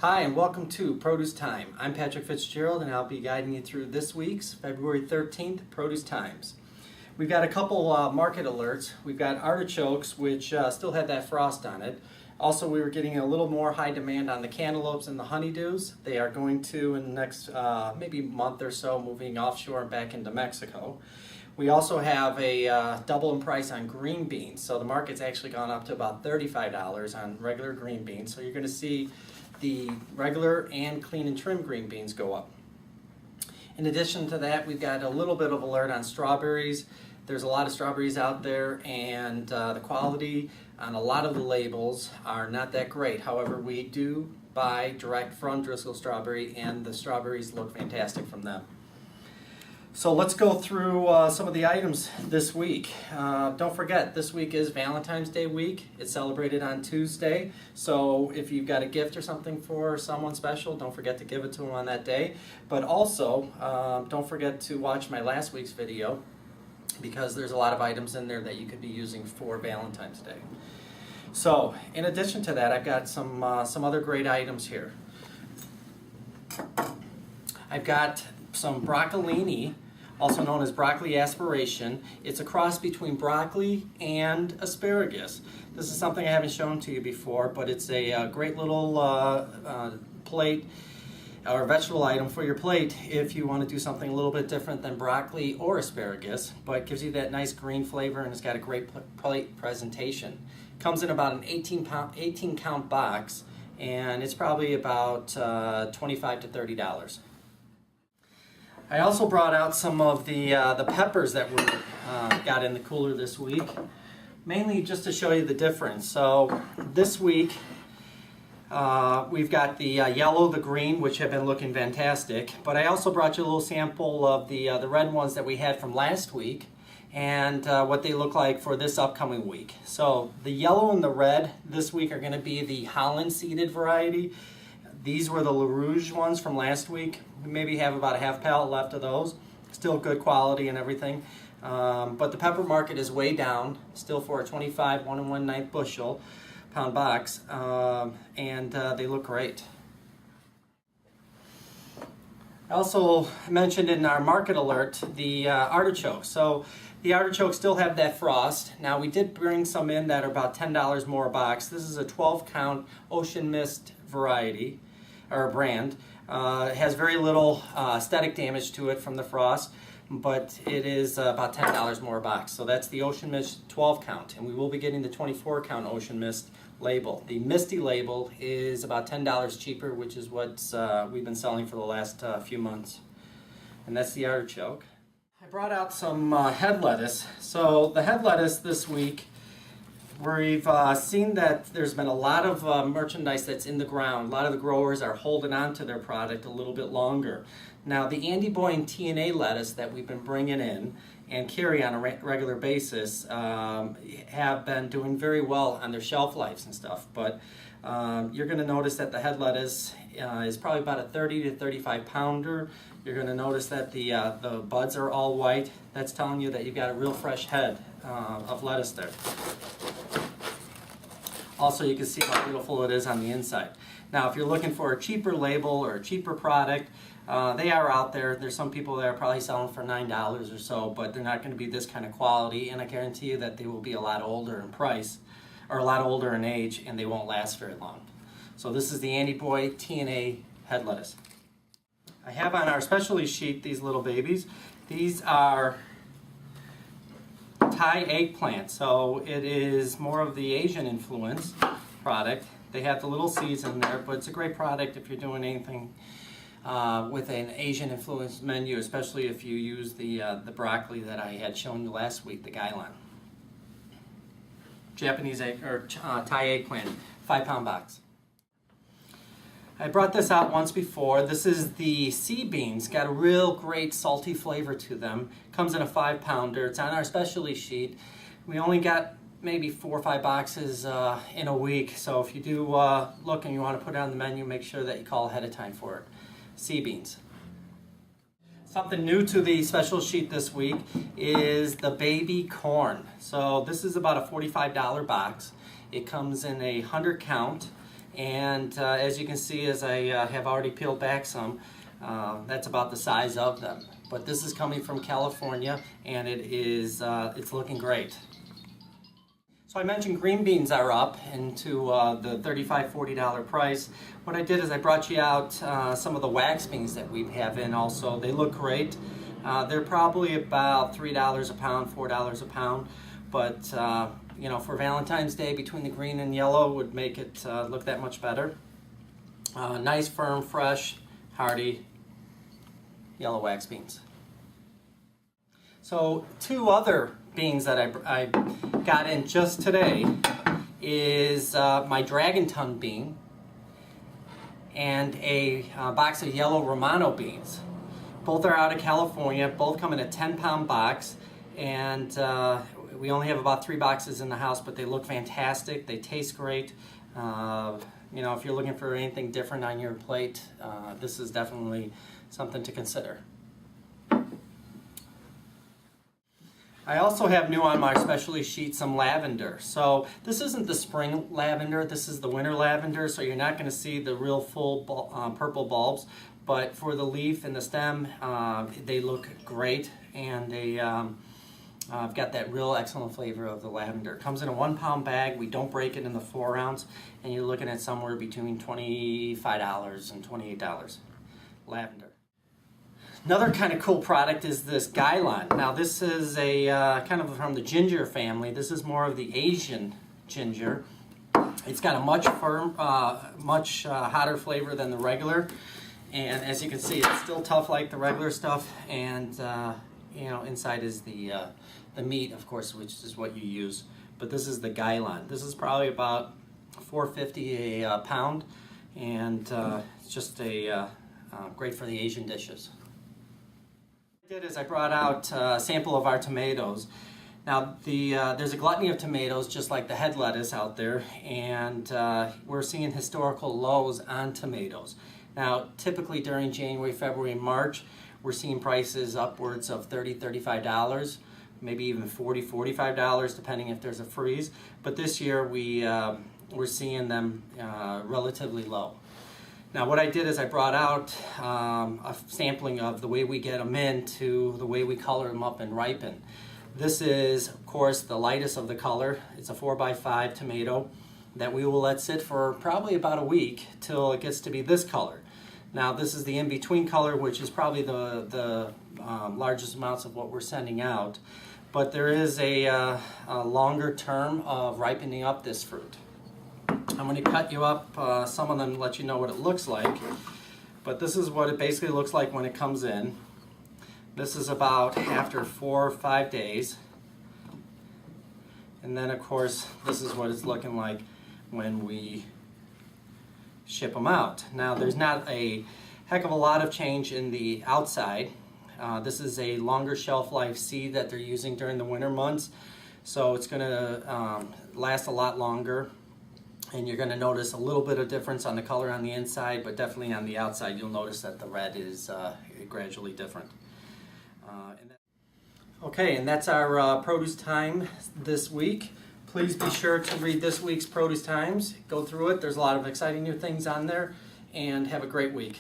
Hi and welcome to Produce Time. I'm Patrick Fitzgerald and I'll be guiding you through this week's February 13th Produce Times. We've got a couple market alerts. We've got artichokes which still had that frost on it. Also, we were getting a little more high demand on the cantaloupes and the honeydews. They are going to, in the next maybe month or so, moving offshore and back into Mexico. We also have a double in price on green beans. So the market's actually gone up to about $35 on regular green beans. So you're going to see the regular and clean and trim green beans go up. In addition to that, we've got a little bit of alert on strawberries. There's a lot of strawberries out there, and the quality on a lot of the labels are not that great. However, we do buy direct from Driscoll Strawberry, and the strawberries look fantastic from them. So let's go through some of the items this week. Don't forget, this week is Valentine's Day week. It's celebrated on Tuesday. So if you've got a gift or something for someone special, don't forget to give it to them on that day. But also, don't forget to watch my last week's video, because there's a lot of items in there that you could be using for Valentine's Day. So in addition to that, I've got some other great items here. I've got some broccolini, also known as broccoli aspiration. It's a cross between broccoli and asparagus. This is something I haven't shown to you before, but it's a great little plate or vegetable item for your plate if you want to do something a little bit different than broccoli or asparagus, but it gives you that nice green flavor and it's got a great plate presentation. Comes in about an 18 count box, and it's probably about $25 to $30. I also brought out some of the peppers that we got in the cooler this week, mainly just to show you the difference. So this week we've got the yellow, the green, which have been looking fantastic, but I also brought you a little sample of the red ones that we had from last week and what they look like for this upcoming week. So the yellow and the red this week are going to be the Holland seeded variety. These were the La Rouge ones from last week. We maybe have about a half pallet left of those. Still good quality and everything. But the pepper market is way down, still for a 25 1 1/9 bushel pound box, and they look great. I also mentioned in our market alert the artichokes. So the artichokes still have that frost. Now we did bring some in that are about $10 more a box. This is a 12 count Ocean Mist variety, or brand. It has very little static damage to it from the frost, but it is about $10 more a box. So that's the Ocean Mist 12 count, and we will be getting the 24 count Ocean Mist label. The Misty label is about $10 cheaper, which is what we've been selling for the last few months. And that's the artichoke. I brought out some head lettuce. So the head lettuce this week, we've seen that there's been a lot of merchandise that's in the ground. A lot of the growers are holding on to their product a little bit longer. Now the Andy Boyne TNA lettuce that we've been bringing in and carry on a regular basis have been doing very well on their shelf lives and stuff. But you're going to notice that the head lettuce is probably about a 30 to 35 pounder. You're going to notice that the buds are all white. That's telling you that you've got a real fresh head of lettuce there. Also, you can see how beautiful it is on the inside. Now, if you're looking for a cheaper label or a cheaper product, they are out there. There's some people that are probably selling for $9 or so, but they're not going to be this kind of quality, and I guarantee you that they will be a lot older in price, or a lot older in age, and they won't last very long. So this is the Andy Boyne TNA head lettuce. I have on our specialty sheet these little babies. These are Thai eggplant, so it is more of the Asian influence product. They have the little seeds in there, but it's a great product if you're doing anything with an Asian influence menu, especially if you use the broccoli that I had shown you last week, the Gailan. Japanese egg, or Thai eggplant, 5 pound box. I brought this out once before. This is the sea beans. Got a real great salty flavor to them. Comes in a 5 pounder. It's on our specialty sheet. We only got maybe 4 or 5 boxes in a week. So if you do look and you want to put it on the menu, make sure that you call ahead of time for it. Sea beans. Something new to the special sheet this week is the baby corn. So this is about a $45 box. It comes in a 100 count. And as you can see, as I have already peeled back some, that's about the size of them. But this is coming from California, and it's looking great. So I mentioned green beans are up into the $35, $40 price. What I did is I brought you out some of the wax beans that we have in also. They look great. They're probably about $3 a pound, $4 a pound. But you know, for Valentine's Day, between the green and yellow would make it look that much better. Nice, firm, fresh, hearty yellow wax beans. So two other beans that I got in just today is my Dragon Tongue bean and a box of yellow Romano beans. Both are out of California, both come in a 10-pound box, and we only have about 3 boxes in the house, but they look fantastic, they taste great. You know, if you're looking for anything different on your plate, this is definitely something to consider. I also have new on my specialty sheet some lavender. So this isn't the spring lavender, this is the winter lavender, so you're not going to see the real full purple bulbs. But for the leaf and the stem, they look great, and they I've got that real excellent flavor of the lavender. It comes in a 1-pound bag. We don't break it in the 4-ounce, and you're looking at somewhere between $25 and $28. Lavender. Another kind of cool product is this Gailon. Now this is a kind of from the ginger family. This is more of the Asian ginger. It's got a much hotter flavor than the regular, and as you can see, it's still tough like the regular stuff. And you know, inside is the meat, of course, which is what you use. But this is the Gailon. This is probably about $4.50 a pound, and it's just great for the Asian dishes. What I did is I brought out a sample of our tomatoes. Now there's a gluttony of tomatoes, just like the head lettuce out there, and we're seeing historical lows on tomatoes. Now typically during January, February, and March, we're seeing prices upwards of $30, $35, maybe even $40, $45, depending if there's a freeze. But this year we're seeing them relatively low. Now what I did is I brought out a sampling of the way we get them in to the way we color them up and ripen. This is, of course, the lightest of the color. It's a 4x5 tomato that we will let sit for probably about a week till it gets to be this color. Now this is the in-between color, which is probably the largest amounts of what we're sending out. But there is a longer term of ripening up this fruit. I'm going to cut you up some of them to let you know what it looks like. But this is what it basically looks like when it comes in. This is about after 4 or 5 days. And then of course this is what it's looking like when we ship them out. Now there's not a heck of a lot of change in the outside. This is a longer shelf life seed that they're using during the winter months, so it's going to last a lot longer, and you're going to notice a little bit of difference on the color on the inside, but definitely on the outside you'll notice that the red is gradually different. Okay, and that's our Produce Time this week. Please be sure to read this week's Produce Times. Go through it. There's a lot of exciting new things on there, and have a great week.